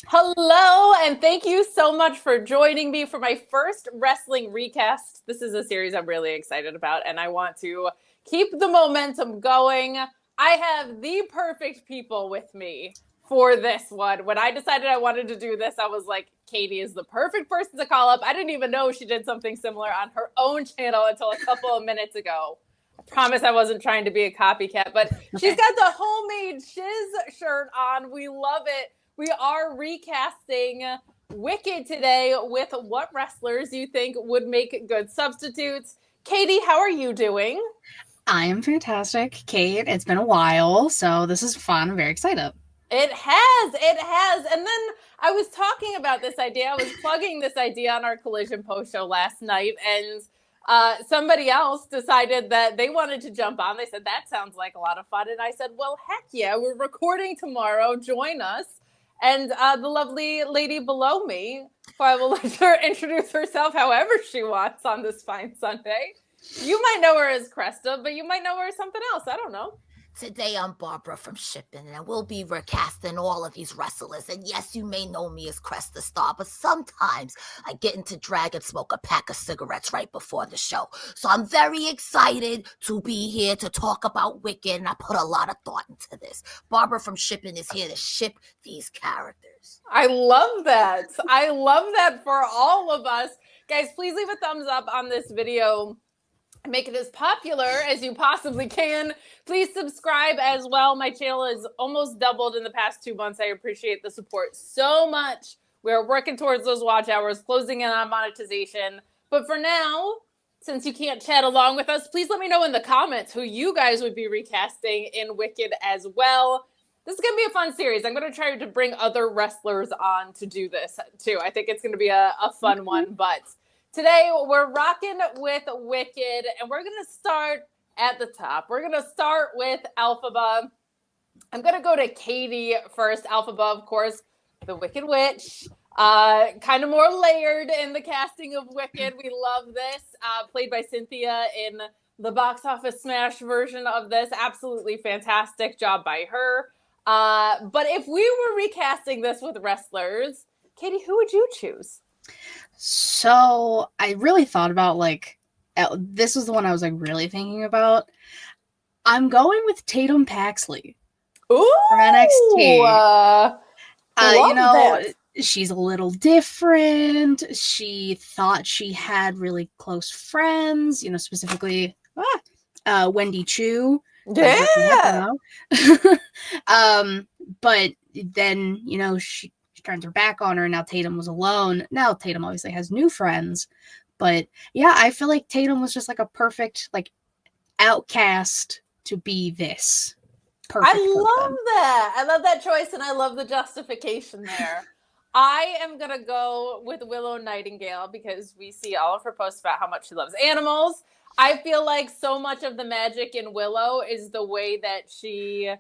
Hello, and thank you so much for joining me for my first wrestling recast. This is a series I'm really excited about, and I want to keep the momentum going. I have the perfect people with me for this one. When I decided I wanted to do this, I was like, Katie is the perfect person to call up. I didn't even know she did something similar on her own channel until a couple of minutes ago. I promise I wasn't trying to be a copycat, but she's got the homemade shiz shirt on. We love it. We are recasting Wicked today with what wrestlers you think would make good substitutes. Katie, how are you doing? I am fantastic, Kate. It's been a while, so this is fun. I'm very excited. It has. And then I was talking about this idea. I was plugging this idea on our Collision Post show last night, and somebody else decided that they wanted to jump on. They said, that sounds like a lot of fun. And I said, well, heck yeah, we're recording tomorrow. Join us. And the lovely lady below me, who I will let her introduce herself however she wants on this fine Sunday. You might know her as Cresta, but you might know her as something else. I don't know. Today I'm Barbara from Shipping, and we'll be recasting all of these wrestlers. And yes, you may know me as CrestaStarr, but sometimes I get into drag and smoke a pack of cigarettes right before the show. So I'm very excited to be here to talk about Wicked, and I put a lot of thought into this. Barbara from Shipping is here to ship these characters. I love that. I love that for all of us. Guys, please leave a thumbs up on this video. Make it as popular as you possibly can. Please subscribe as well. My channel has almost doubled in the past 2 months. I appreciate the support so much. We're working towards those watch hours, closing in on monetization. But for now, since you can't chat along with us, please let me know in the comments who you guys would be recasting in Wicked as well. This is going to be a fun series. I'm going to try to bring other wrestlers on to do this too. I think it's going to be a fun one, but today, we're rocking with Wicked, and we're going to start at the top. We're going to start with Elphaba. I'm going to go to Katie first. Elphaba, of course, the Wicked Witch. Kind of more layered in the casting of Wicked. We love this. Played by Cynthia in the box office smash version of this. Absolutely fantastic job by her. But if we were recasting this with wrestlers, Katie, who would you choose? So I really thought about this was the one I was really thinking about. I'm going with Tatum Paxley. Ooh, from NXT. That. She's a little different. She thought she had really close friends, specifically Wendy Chu. Yeah. But then, she turns her back on her, and now Tatum was alone. Now Tatum obviously has new friends. But yeah, I feel like Tatum was just a perfect outcast to be this. Perfect I love that. I love that choice, and I love the justification there. I am going to go with Willow Nightingale because we see all of her posts about how much she loves animals. I feel like so much of the magic in Willow is the way that she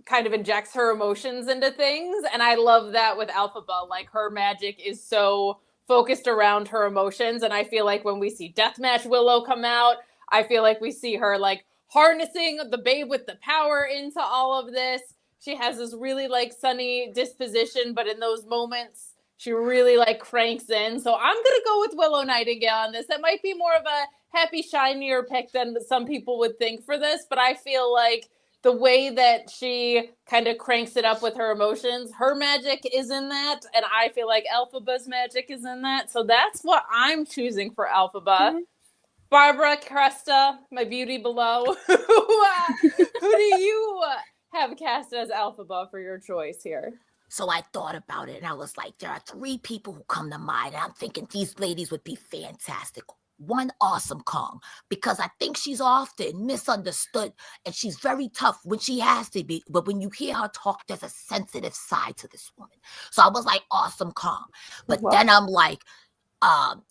kind of injects her emotions into things. And I love that with Elphaba. Her magic is so focused around her emotions. And I feel like when we see Deathmatch Willow come out, I feel like we see her harnessing the babe with the power into all of this. She has this really sunny disposition, but in those moments, she really cranks in. So I'm going to go with Willow Nightingale on this. That might be more of a happy, shinier pick than some people would think for this, but I feel like the way that she kind of cranks it up with her emotions, her magic is in that, and I feel like Elphaba's magic is in that. So that's what I'm choosing for Elphaba. Mm-hmm. Barbara, Cresta, my beauty below. Who do you have cast as Elphaba for your choice here? So I thought about it, and I was like, there are 3 people who come to mind, and I'm thinking these ladies would be fantastic. One, Awesome Kong, because I think she's often misunderstood, and she's very tough when she has to be, but when you hear her talk, there's a sensitive side to this woman. So I was like, Awesome Kong. But then I'm like,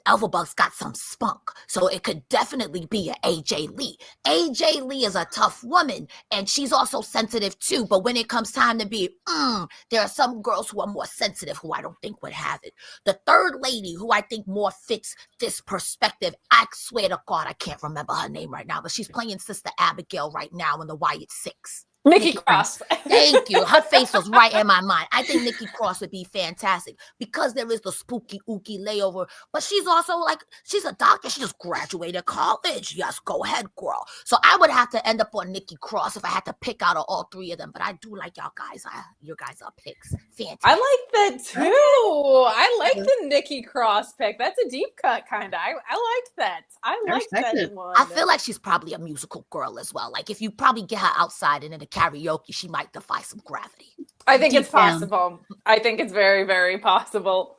Elphaba's got some spunk, so it could definitely be an AJ Lee. AJ Lee is a tough woman, and she's also sensitive too, but when it comes time to be, there are some girls who are more sensitive who I don't think would have it. The third lady who I think more fits this perspective, I swear to God, I can't remember her name right now, but she's playing Sister Abigail right now in the Wyatt 6. Nikki Cross. Thank you. Her face was right in my mind. I think Nikki Cross would be fantastic because there is the spooky ooky layover, but she's also like, she's a doctor. She just graduated college. Yes, go ahead, girl. So I would have to end up on Nikki Cross if I had to pick out of all three of them, but I do like y'all guys. Your guys are picks. Fantastic. I like that too. I like the Nikki Cross pick. That's a deep cut kind of. I liked that. I like that one. I feel like she's probably a musical girl as well. Like if you probably get her outside and in a karaoke, she might defy some gravity. I think it's possible. I think it's very, very possible.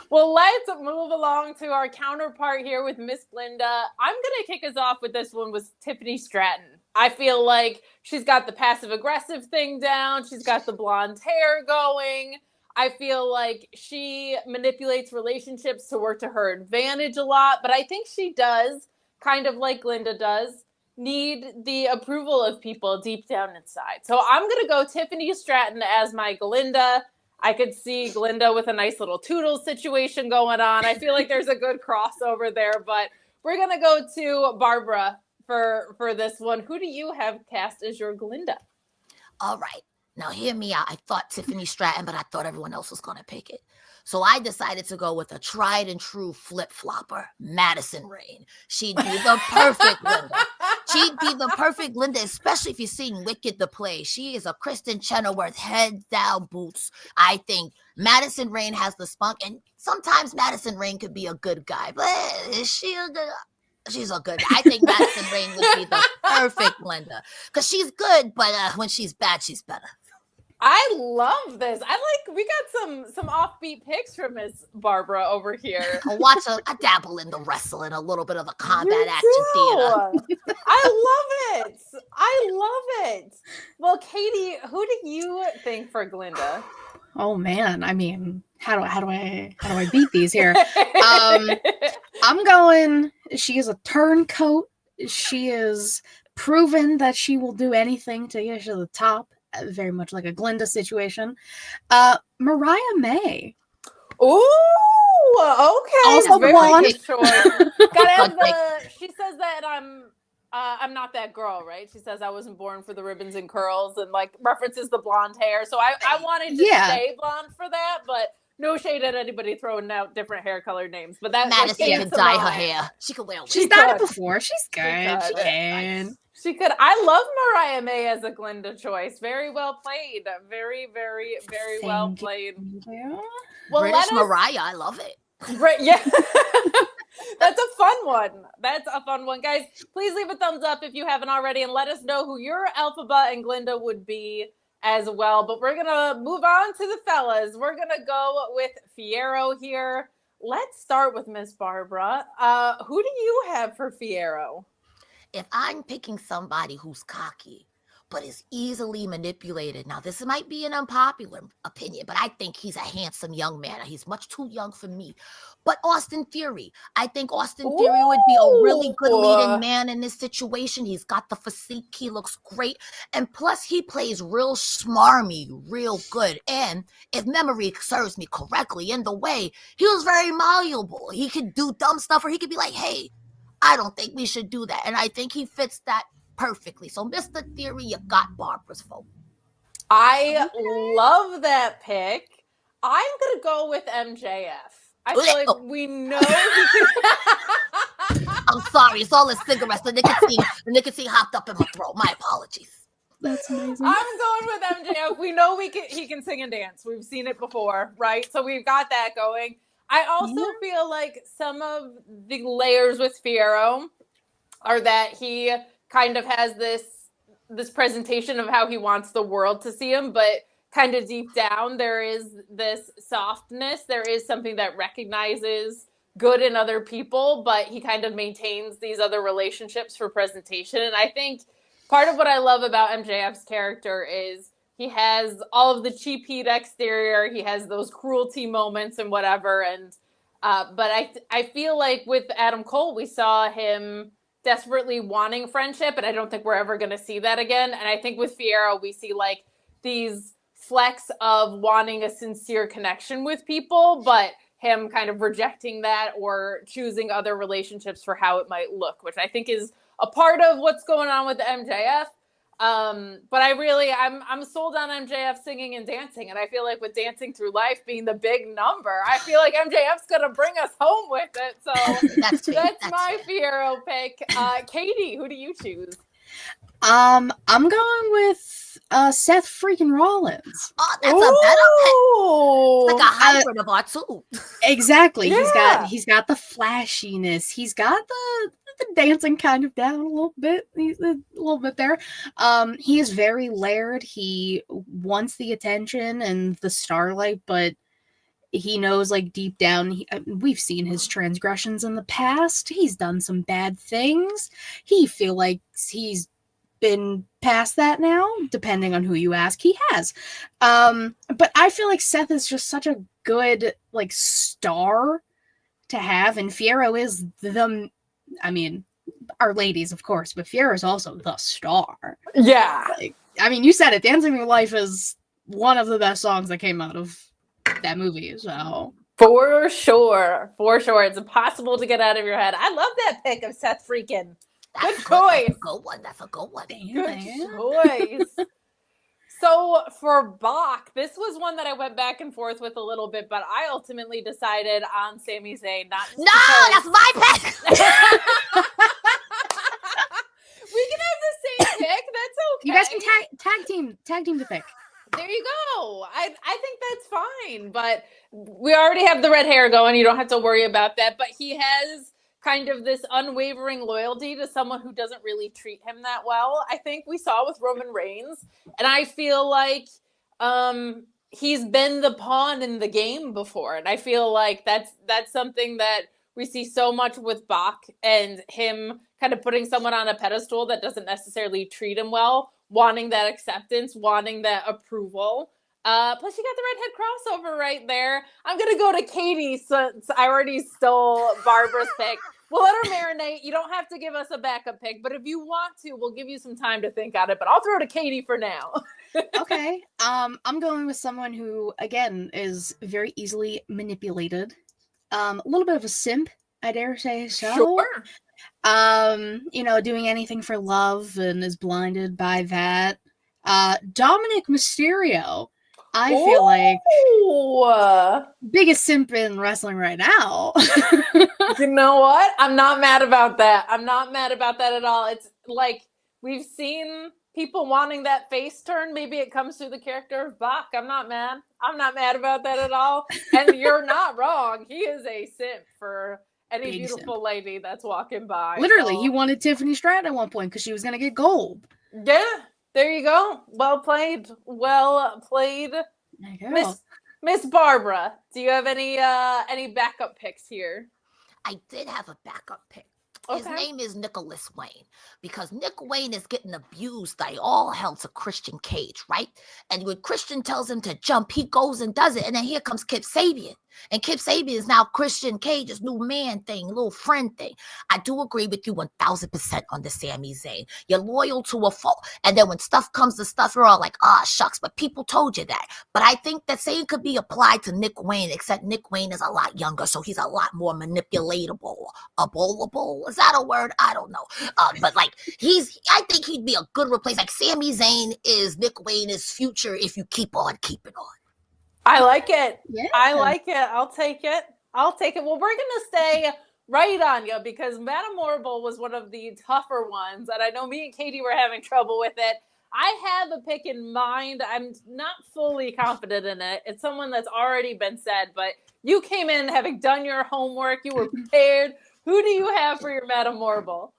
Well, let's move along to our counterpart here with Miss Glinda. I'm going to kick us off with this one with Tiffany Stratton. I feel like she's got the passive-aggressive thing down. She's got the blonde hair going. I feel like she manipulates relationships to work to her advantage a lot. But I think she does, kind of like Glinda does, need the approval of people deep down inside. So I'm going to go Tiffany Stratton as my Galinda. I could see Glinda with a nice little Toodles situation going on. I feel like there's a good crossover there, but we're going to go to Barbara for this one. Who do you have cast as your Galinda? All right. Now hear me out. I thought Tiffany Stratton, but I thought everyone else was going to pick it. So I decided to go with a tried and true flip-flopper, Madison Rayne. She'd be the perfect Glinda. She'd be the perfect Glinda, especially if you've seen Wicked the play. She is a Kristen Chenoweth, head down boots. I think Madison Rayne has the spunk, and sometimes Madison Rayne could be a good guy, but is she a good? She's a good. I think Madison Rayne would be the perfect Glinda because she's good, but when she's bad, she's better. I love this. We got some offbeat picks from Miss Barbara over here. I dabble in the wrestling, a little bit of the combat action theater. I love it. Well, Katie, who do you think for Glinda? Oh man, I mean, how do I beat these here? I'm going. She is a turncoat. She is proven that she will do anything to get to the top. Very much like a Glinda situation. Mariah May. Ooh, okay. Also very blonde. good choice. Gotta have she says that I'm not that girl, right? She says I wasn't born for the ribbons and curls and like references the blonde hair. So I wanted to stay blonde for that, but no shade at anybody throwing out different hair color names. But that Madison can dye her hair. She could wear a wig. She's done it before. She's good. She can. She could. I love Mariah May as a Glinda choice. Very well played. Very, very, very well played. Well, British Mariah, I love it. Yeah. That's a fun one. Guys, please leave a thumbs up if you haven't already and let us know who your Elphaba and Glinda would be as well. But we're going to move on to the fellas. We're going to go with Fiyero here. Let's start with Miss Barbara. Who do you have for Fiyero? If I'm picking somebody who's cocky, but is easily manipulated. Now, this might be an unpopular opinion, but I think he's a handsome young man. He's much too young for me. But Austin Theory, I think Austin Theory would be a really good leading man in this situation. He's got the physique. He looks great. And plus, he plays real smarmy, real good. And if memory serves me correctly, in the way, he was very malleable. He could do dumb stuff, or he could be like, hey, I don't think we should do that. And I think he fits that perfectly. So, Mr. Theory, you got Barbara's vote. I love that pick. I'm going to go with MJF. I feel like we know he can... I'm sorry. It's all the cigarettes. The nicotine hopped up in my throat. My apologies. That's amazing. I'm going with MJF. We know he can sing and dance. We've seen it before, right? So we've got that going. I also feel like some of the layers with Fiyero are that he kind of has this presentation of how he wants the world to see him, but kind of deep down there is this softness. There is something that recognizes good in other people, but he kind of maintains these other relationships for presentation. And I think part of what I love about MJF's character is he has all of the cheap heat exterior. He has those cruelty moments and whatever. And but I feel like with Adam Cole, we saw him desperately wanting friendship, and I don't think we're ever going to see that again. And I think with Fiyero, we see like these flecks of wanting a sincere connection with people, but him kind of rejecting that or choosing other relationships for how it might look, which I think is a part of what's going on with the MJF. But I'm sold on MJF singing and dancing, and I feel like with Dancing Through Life being the big number, I feel like MJF's gonna bring us home with it. So that's my Fiyero pick. Katie, who do you choose? I'm going with Seth freaking Rollins. Oh, that's a better pick. It's like a hybrid of our two. Exactly. Yeah. He's got the flashiness. He's got the dancing kind of down a little bit. He's a little bit there. He is very layered. He wants the attention and the starlight, but he knows, like, deep down, we've seen his transgressions in the past. He's done some bad things. He feel like he's been past that now, depending on who you ask. He has. But I feel like Seth is just such a good, like, star to have, and Fiyero is our ladies, of course, but Fiyero is also the star. Yeah. Like, you said it. Dancing Through Life is one of the best songs that came out of that movie, so. For sure. It's impossible to get out of your head. I love that pick of Seth freaking. Good choice. That's a good one. Good choice. So for Bach, this was one that I went back and forth with a little bit, but I ultimately decided on Sami Zayn. That's my pick. We can have the same pick. That's okay. You guys can tag team the pick. There you go. I think that's fine, but we already have the red hair going. You don't have to worry about that. But he has kind of this unwavering loyalty to someone who doesn't really treat him that well. I think we saw with Roman Reigns, and I feel like he's been the pawn in the game before, and I feel like that's something that we see so much with Bach and him kind of putting someone on a pedestal that doesn't necessarily treat him well, wanting that acceptance, wanting that approval. Plus, you got the redhead crossover right there. I'm going to go to Katie since I already stole Barbara's pick. We'll let her marinate. You don't have to give us a backup pick, but if you want to, we'll give you some time to think on it. But I'll throw to Katie for now. Okay. I'm going with someone who, again, is very easily manipulated. A little bit of a simp, I dare say so. Sure. Doing anything for love and is blinded by that. Dominik Mysterio. I feel like biggest simp in wrestling right now. You know what? I'm not mad about that. I'm not mad about that at all. It's like we've seen people wanting that face turn. Maybe it comes through the character of Bach. I'm not mad. I'm not mad about that at all. And you're not wrong. He is a simp for any big beautiful simp lady that's walking by. Literally, he wanted Tiffany Stratton at one point because she was going to get gold. Yeah. There you go. Well played. Well played. Miss Barbara, do you have any backup picks here? I did have a backup pick. Okay. His name is Nicholas Wayne, because Nick Wayne is getting abused by all hell to Christian Cage, right? And when Christian tells him to jump, he goes and does it. And then here comes Kip Sabian. And Kip Sabian is now Christian Cage's new man thing, little friend thing. I do agree with you 1000% on the Sami Zayn. You're loyal to a fault. And then when stuff comes to stuff, you're all like, shucks, but people told you that. But I think that same could be applied to Nick Wayne, except Nick Wayne is a lot younger, so he's a lot more manipulatable. Is that a word? I don't know. But like, I think he'd be a good replace. Like, Sami Zayn is Nick Wayne's future if you keep on keeping on. I like it. Yeah. I like it. I'll take it. Well, we're going to stay right on you because Madame Morrible was one of the tougher ones. And I know me and Katie were having trouble with it. I have a pick in mind. I'm not fully confident in it. It's someone that's already been said, but you came in having done your homework. You were prepared. Who do you have for your Madame Morrible?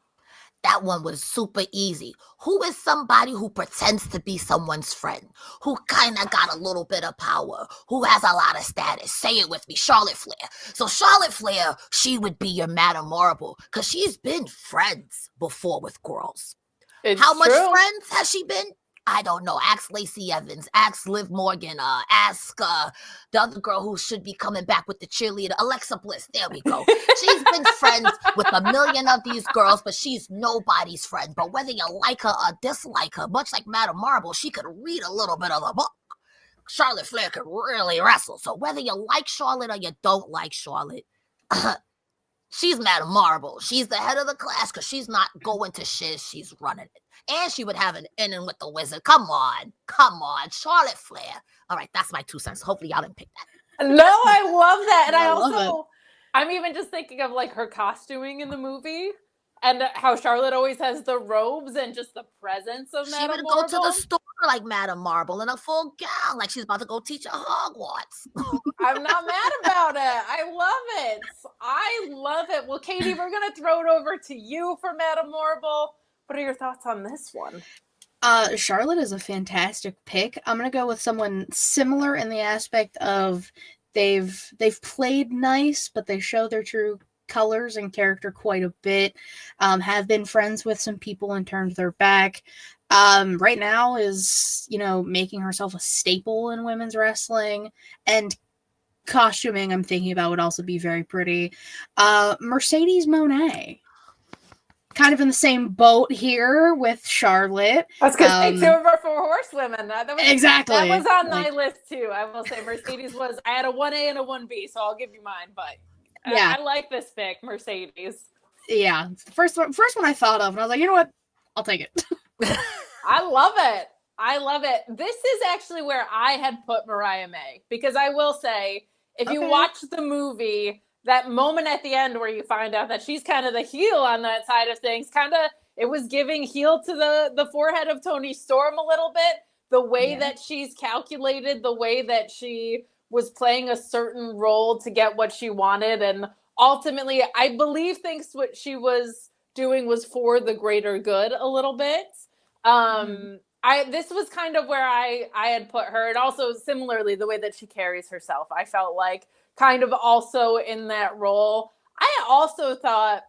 That one was super easy. Who is somebody who pretends to be someone's friend, who kind of got a little bit of power, who has a lot of status? Say it with me, Charlotte Flair. So Charlotte Flair, she would be your Madame Morrible because she's been friends before with girls. How much friends has she been? I don't know. Ask Lacey Evans. Ask Liv Morgan. Ask the other girl who should be coming back with the cheerleader, Alexa Bliss. There we go. She's been friends with a million of these girls, but she's nobody's friend. But whether you like her or dislike her, much like Madame Morrible, she could read a little bit of the book. Charlotte Flair could really wrestle. So whether you like Charlotte or you don't like Charlotte, She's Madam Marble. She's the head of the class because she's not going to shiz. She's running it. And she would have an in with the wizard. Come on. Charlotte Flair. All right, that's my 2 cents. Hopefully y'all didn't pick that. No, I love that. And I I'm even just thinking of like her costuming in the movie and how Charlotte always has the robes and just the presence of Madame She would Marble. go to the store like Madame Marble in a full gown, like she's about to go teach at Hogwarts. I'm not mad about it. I love it. Well, Katie, we're going to throw it over to you for Madame Morrible. What are your thoughts on this one? Charlotte is a fantastic pick. I'm going to go with someone similar in the aspect of they've played nice, but they show their true colors and character quite a bit. Have been friends with some people and turned their back. Right now is, making herself a staple in women's wrestling, and costuming I'm thinking about would also be very pretty. Mercedes Moné. Kind of in the same boat here with Charlotte. That's because takes over for horsewomen. Exactly. That was on my list too. I will say Mercedes was. I had a 1A and a 1B, so I'll give you mine. But yeah, I like this pick, Mercedes. Yeah, it's the first one I thought of, and I was like, you know what? I'll take it. I love it. This is actually where I had put Mariah May, because I will say, if you watch the movie, that moment at the end where you find out that she's kind of the heel on that side of things, it was giving heel to the forehead of Toni Storm a little bit. The way that she's calculated, the way that she was playing a certain role to get what she wanted. And ultimately, I believe what she was doing was for the greater good a little bit. This was kind of where I had put her. And also similarly, the way that she carries herself, I felt like kind of also in that role. I also thought,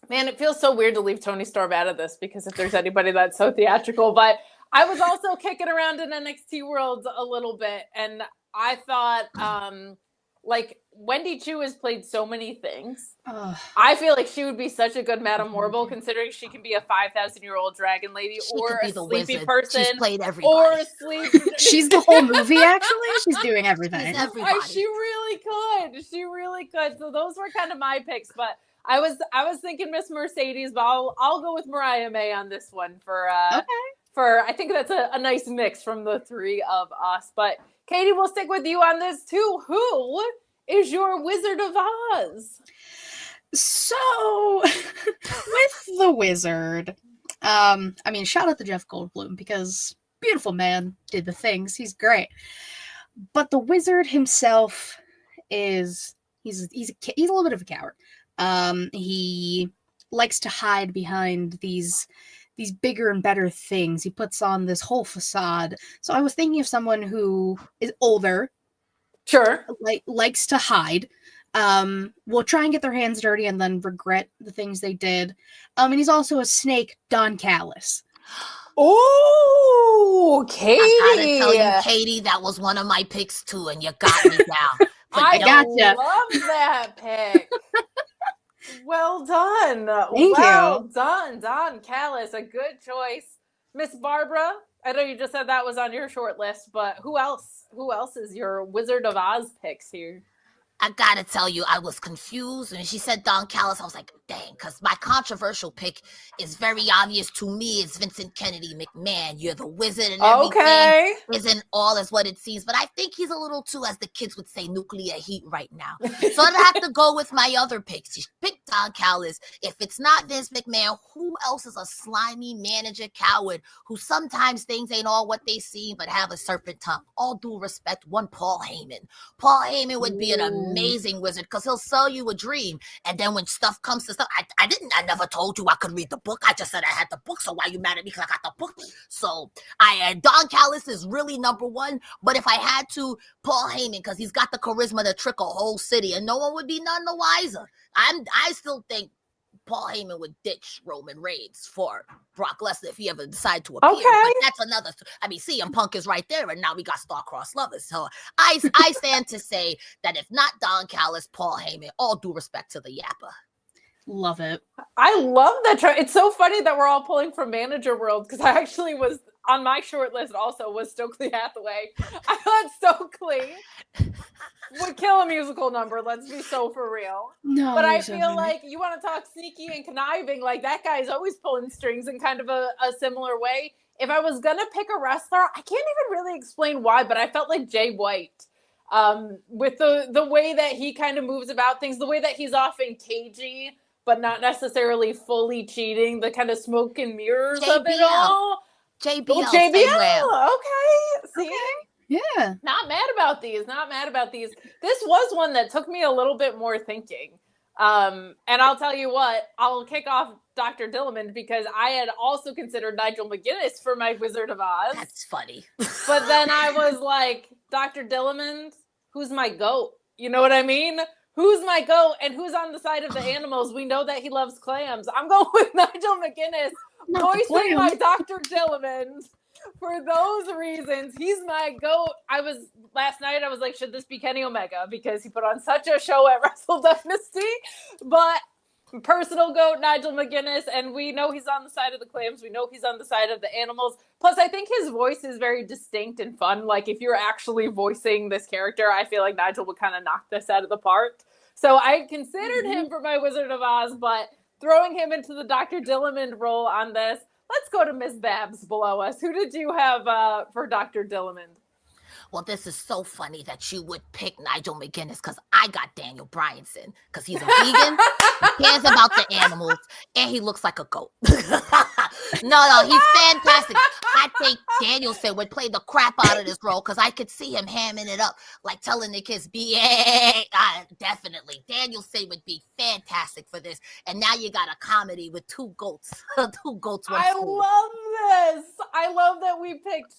man, it feels so weird to leave Toni Storm out of this, because if there's anybody that's so theatrical, but I was also kicking around in NXT World a little bit. And I thought, Wendy Chu has played so many things. I feel like she would be such a good Madame Morrible, considering she can be a 5,000-year-old dragon lady, or a sleepy person, she's played everybody. or a sleep. She's the whole movie, actually. She's doing everything. She really could. So those were kind of my picks, but I was thinking Miss Mercedes, but I'll go with Mariah May on this one for I think that's a nice mix from the three of us. But Katie, we'll stick with you on this too. Who is your Wizard of Oz? So, with the Wizard, shout out to Jeff Goldblum, because beautiful man, did the things. He's great. But the Wizard himself he's a little bit of a coward. He likes to hide behind these bigger and better things. He puts on this whole facade. So I was thinking of someone who is older, sure, likes to hide, will try and get their hands dirty and then regret the things they did. And he's also a snake, Don Callis. Oh, Katie! I gotta tell you, Katie, that was one of my picks too, and you got me down. I gotcha. Love that pick. Well done. Thank you. Done, Don Callis. A good choice. Miss Barbara, I know you just said that was on your short list, but who else is your Wizard of Oz picks here? I gotta tell you, I was confused. When she said Don Callis, I was like, dang, because my controversial pick is very obvious to me. It's Vincent Kennedy McMahon. You're the wizard and everything isn't all as what it seems. But I think he's a little too, as the kids would say, nuclear heat right now. So I'd have to go with my other picks. She picked Don Callis. If it's not Vince McMahon, who else is a slimy manager coward who sometimes things ain't all what they seem but have a serpent tongue? All due respect, one Paul Heyman. Paul Heyman would be an amazing wizard, because he'll sell you a dream, and then when stuff comes to stuff, I never told you I could read the book. I just said I had the book, so why you mad at me because I got the book? So Don Callis is really number one, but if I had to, Paul Heyman, because he's got the charisma to trick a whole city and no one would be none the wiser. I still think Paul Heyman would ditch Roman Reigns for Brock Lesnar if he ever decided to appear. But that's another. CM Punk is right there, and now we got star-crossed lovers. So I stand to say that if not Don Callis, Paul Heyman, all due respect to the Yappa. Love it. I love that. It's so funny that we're all pulling from Manager World, because I actually was on my short list also was Stokely Hathaway. I thought Stokely would kill a musical number. Let's be so for real. No, But I so feel funny. like you want to talk sneaky and conniving. Like that guy's always pulling strings in kind of a similar way. If I was gonna pick a wrestler, I can't even really explain why, but I felt like Jay White. With the way that he kind of moves about things, the way that he's often cagey, but not necessarily fully cheating, the kind of smoke and mirrors of it all. JBL. Oh, Same way. JBL. Okay. See? Okay. Yeah. Not mad about these. Not mad about these. This was one that took me a little bit more thinking. And I'll tell you what, I'll kick off Dr. Dillamond because I had also considered Nigel McGuinness for my Wizard of Oz. That's funny. But then I was like, Dr. Dillamond, who's my goat? You know what I mean? Who's my goat and who's on the side of the animals? We know that he loves clams. I'm going with Nigel McGuinness, voicing my Dr. Dillamond. For those reasons, he's my goat. Last night I was like, should this be Kenny Omega? Because he put on such a show at Wrestle Dynasty. But personal goat, Nigel McGuinness, and we know he's on the side of the clams. We know he's on the side of the animals. Plus, I think his voice is very distinct and fun. Like, if you're actually voicing this character, I feel like Nigel would kind of knock this out of the park. So I considered him for my Wizard of Oz, but throwing him into the Dr. Dillamond role on this, let's go to Miss Babs below us. Who did you have for Dr. Dillamond? Well, this is so funny that you would pick Nigel McGuinness because I got Daniel Bryanson because he's a vegan, he cares about the animals, and he looks like a goat. No, he's fantastic. I think Danielson would play the crap out of this role because I could see him hamming it up, like telling the kids, definitely. Danielson would be fantastic for this. And now you got a comedy with two goats. Two goats, one I fool. love this. I love that we picked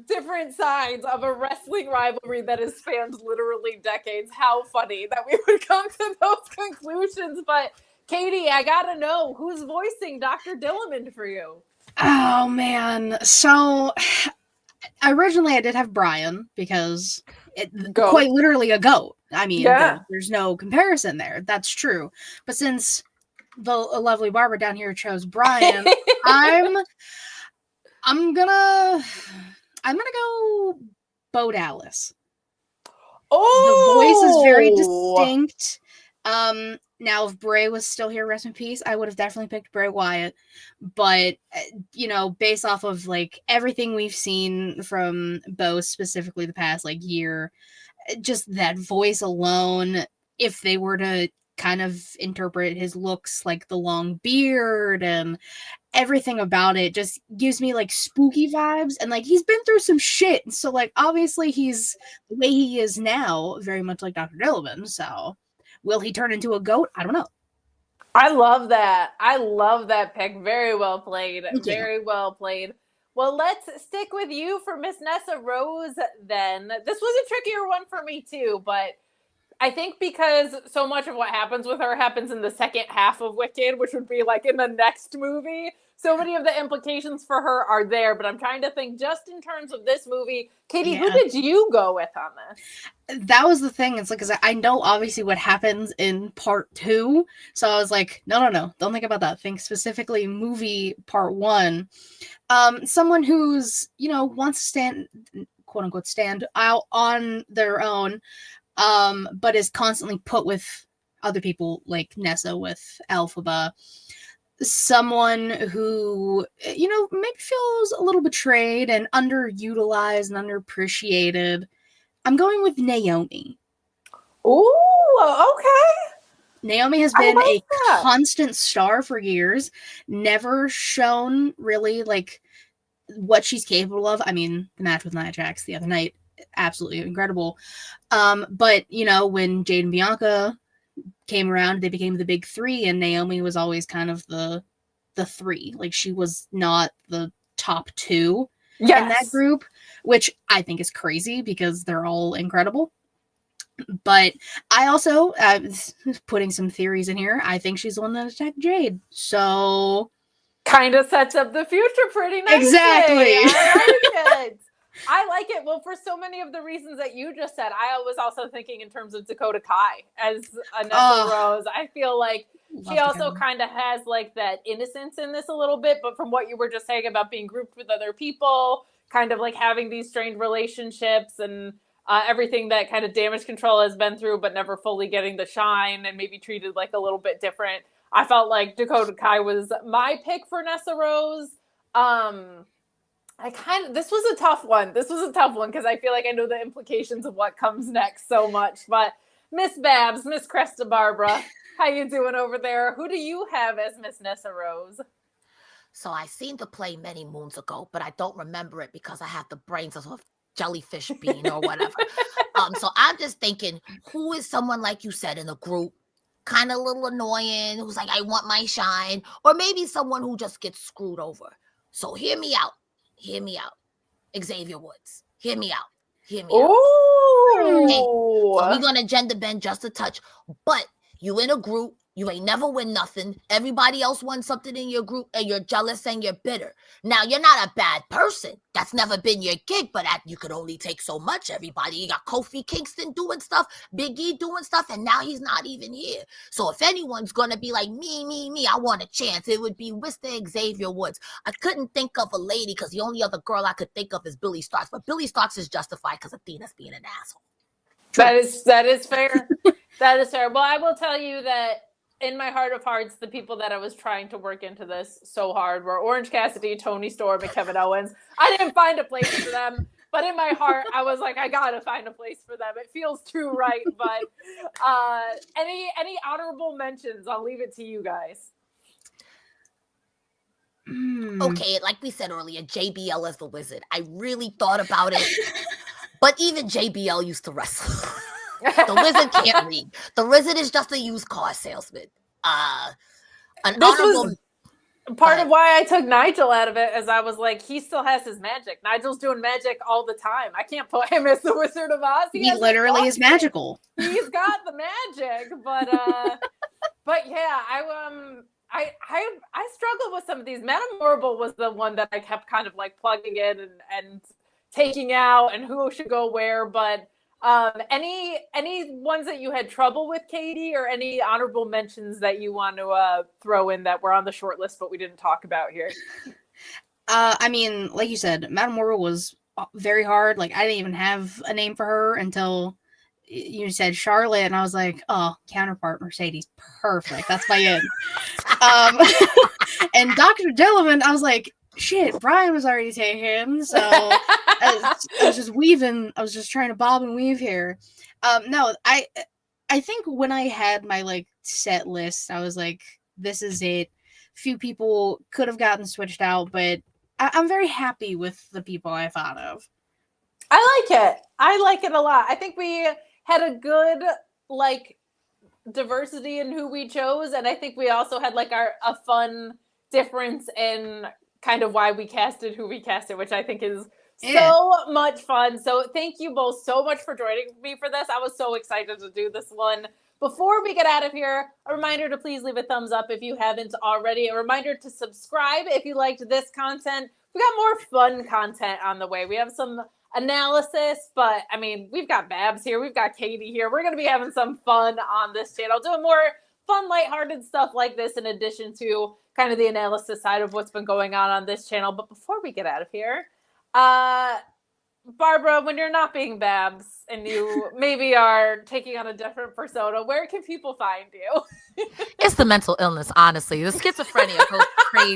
different sides of a wrestling rivalry that has spanned literally decades. How funny that we would come to those conclusions. But Katie, I gotta know, who's voicing Dr. Dillamond for you? Oh man. So originally I did have Bryan because Goat. quite literally a goat. I mean, Yeah. there's no comparison there. That's true. But since the lovely Barbara down here chose Bryan, I'm gonna go Bo Dallas. Oh, The voice is very distinct. Now, if Bray was still here, rest in peace, I would have definitely picked Bray Wyatt. But, based off of, like, everything we've seen from Bo, specifically the past, like, year, just that voice alone, if they were to kind of interpret his looks, like the long beard and everything about it, just gives me, like, spooky vibes. And, like, he's been through some shit. So, like, obviously he's the way he is now, very much like Dr. Dillamond, so... Will he turn into a goat? I don't know. I love that. I love that pick. Very well played. Thank you. Very well played. Well, let's stick with you for Miss Nessa Rose then. This was a trickier one for me too, but I think because so much of what happens with her happens in the second half of Wicked, which would be like in the next movie. So many of the implications for her are there, but I'm trying to think just in terms of this movie. Katie, who did you go with on this? That was the thing. It's like, because I know obviously what happens in part 2. So I was like, no. Don't think about that. Think specifically movie part 1. Someone who's, wants to stand, quote unquote, stand out on their own, but is constantly put with other people like Nessa with Elphaba. Someone who, maybe feels a little betrayed and underutilized and underappreciated. I'm going with Naomi. Ooh, okay. Naomi has been a constant star for years, never shown really like what she's capable of. I mean, the match with Nia Jax the other night, absolutely incredible. But when Jade and Bianca came around, they became the big 3, and Naomi was always kind of the 3. Like, she was not the top 2 in that group, which I think is crazy because they're all incredible. But I also, putting some theories in here, I think she's the one that attacked Jade. So... kind of sets up the future pretty nicely. Exactly. I like it. Well, for so many of the reasons that you just said, I was also thinking in terms of Dakota Kai as Nessa Rose. I feel like she also kind of has like that innocence in this a little bit, but from what you were just saying about being grouped with other people, kind of like having these strained relationships and everything that kind of Damage Control has been through, but never fully getting the shine and maybe treated like a little bit different. I felt like Dakota Kai was my pick for Nessa Rose. This was a tough one. Because I feel like I know the implications of what comes next so much. But Miss Babs, Miss Cresta Barbara, how you doing over there? Who do you have as Miss Nessa Rose? So I seen the play many moons ago, but I don't remember it because I have the brains of a jellyfish bean or whatever. So I'm just thinking, who is someone, like you said, in a group, kind of a little annoying, who's like, I want my shine, or maybe someone who just gets screwed over. So hear me out. Xavier Woods. Hear me out. Ooh. Hey, so we're gonna gender bend just a touch, but you in a group, you ain't never win nothing. Everybody else won something in your group, and you're jealous and you're bitter. Now, you're not a bad person. That's never been your gig, but you could only take so much. Everybody, you got Kofi Kingston doing stuff, Big E doing stuff, and now he's not even here. So if anyone's going to be like, me, I want a chance, it would be Mr. Xavier Woods. I couldn't think of a lady because the only other girl I could think of is Billy Starks, but Billy Starks is justified because Athena's being an asshole. That is fair. That is fair. Well, I will tell you that in my heart of hearts, the people that I was trying to work into this so hard were Orange Cassidy, Toni Storm, and Kevin Owens. I didn't find a place for them, but in my heart, I was like, I gotta find a place for them. It feels too right. But any honorable mentions? I'll leave it to you guys. Okay, like we said earlier, JBL as the Wizard. I really thought about it, but even JBL used to wrestle. The Wizard can't read. The Wizard is just a used car salesman. Was part of why I took Nigel out of it, as I was like, he still has his magic. Nigel's doing magic all the time. I can't put him as the Wizard of Oz. He literally is magical. He's got the magic, but yeah, I struggled with some of these. Madame Morrible was the one that I kept kind of like plugging in and taking out, and who should go where, but. Any ones that you had trouble with, Katie, or any honorable mentions that you want to throw in that were on the short list but we didn't talk about here? I mean, like you said, Madame Morrible was very hard. Like, I didn't even have a name for her until you said Charlotte, and I was like, oh, counterpart Mercedes, perfect. That's my in. And Dr. Dillman, I was like, shit, Bryan was already taken, so I was just weaving. I was just trying to bob and weave here. No, I think when I had my like set list, I was like, this is it. Few people could have gotten switched out, but I'm very happy with the people I thought of. I like it a lot. I think we had a good like diversity in who we chose, and I think we also had like a fun difference in kind of why we casted who we casted, which I think is so much fun. So thank you both so much for joining me for this. I was so excited to do this one. Before we get out of here, a reminder to please leave a thumbs up if you haven't already. A reminder to subscribe if you liked this content. We got more fun content on the way. We have some analysis, but I mean, we've got Babs here. We've got Katie here. We're going to be having some fun on this channel, doing more fun, lighthearted stuff like this in addition to kind of the analysis side of what's been going on this channel. But before we get out of here, Barbara, when you're not being Babs and you maybe are taking on a different persona, where can people find you? It's the mental illness, honestly. The schizophrenia goes crazy.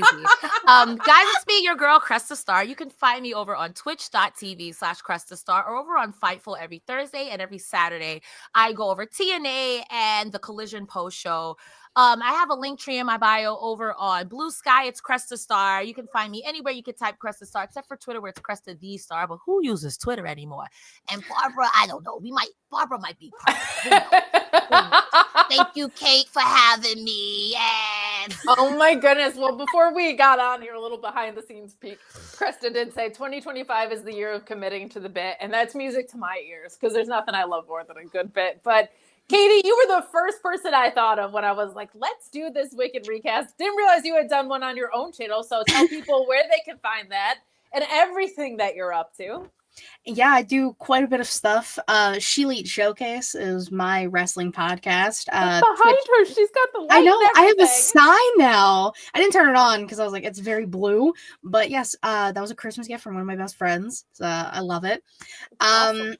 Guys, it's me, your girl, CrestaStarr. You can find me over on twitch.tv/CrestaStarr or over on Fightful every Thursday and every Saturday. I go over TNA and the Collision post show. I have a link tree in my bio over on Blue Sky. It's CrestaStarr. You can find me anywhere you can type CrestaStarr, except for Twitter where it's CrestaTHEEStarr. But who uses Twitter anymore? And Barbara, I don't know. Barbara might be pregnant. Thank you, Kate, for having me. And oh my goodness. Well, before we got on here, a little behind the scenes peek, Cresta did say 2025 is the year of committing to the bit. And that's music to my ears because there's nothing I love more than a good bit. But Katie, you were the first person I thought of when I was like, let's do this Wicked recast. Didn't realize you had done one on your own channel. So tell people where they can find that and everything that you're up to. Yeah, I do quite a bit of stuff. ShEliteShowcase is my wrestling podcast. Behind her, she's got the light. I know, I have a sign now. I didn't turn it on because I was like, it's very blue. But yes, that was a Christmas gift from one of my best friends. So I love it. Awesome.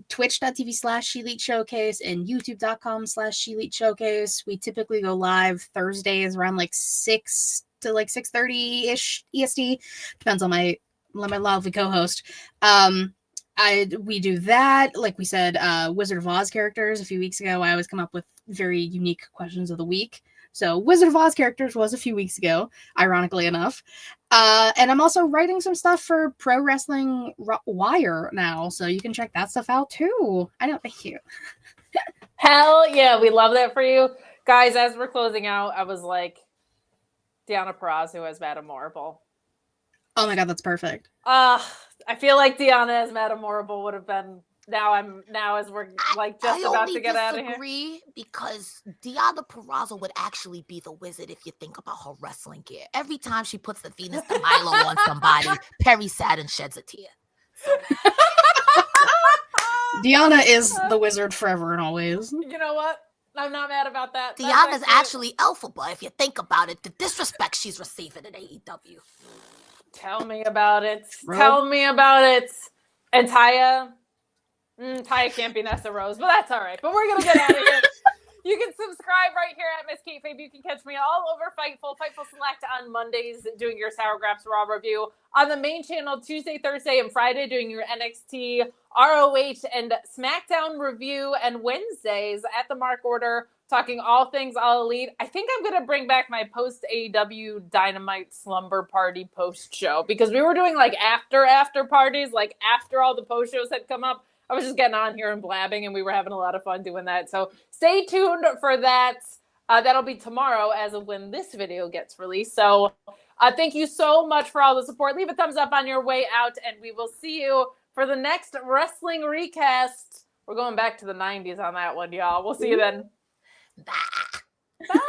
twitch.tv/ShEliteShowcase and youtube.com/ShEliteShowcase. We typically go live Thursdays around like 6 to like 6:30-ish EST. Depends on my lovely co-host. We do that. Like we said, Wizard of Oz characters a few weeks ago. I always come up with very unique questions of the week. So Wizard of Oz characters was a few weeks ago, ironically enough. And I'm also writing some stuff for Pro Wrestling Wire now, so you can check that stuff out too. I know, thank you. Hell yeah, we love that for you. Guys, as we're closing out, I was like, Deonna Purrazzo as Madame Morrible. Oh my god, that's perfect. I feel like Deonna as Madame Morrible would have been. Now as we're like just about to get out of here. I disagree because Deonna Purrazzo would actually be the wizard if you think about her wrestling gear. Every time she puts the Venus de Milo on somebody, Perry Saturn sheds a tear. Deonna is the wizard forever and always. You know what? I'm not mad about that. Deonna's actually Elphaba if you think about it. The disrespect she's receiving in AEW. Tell me about it. Bro. Tell me about it. And Taya can't be Nessa Rose, but that's all right. But we're going to get out of here. You can subscribe right here at Miss Kayfabe. You can catch me all over Fightful Select on Mondays doing your Sour Graps Raw review. On the main channel Tuesday, Thursday, and Friday doing your NXT, ROH, and SmackDown review. And Wednesdays at the Mark Order talking all things All Elite. I think I'm going to bring back my post-AEW Dynamite Slumber Party post-show because we were doing like after parties, like after all the post-shows had come up. I was just getting on here and blabbing, and we were having a lot of fun doing that. So stay tuned for that. That'll be tomorrow as of when this video gets released. So thank you so much for all the support. Leave a thumbs up on your way out, and we will see you for the next wrestling recast. We're going back to the 90s on that one, y'all. We'll see you then. Bye. Bye.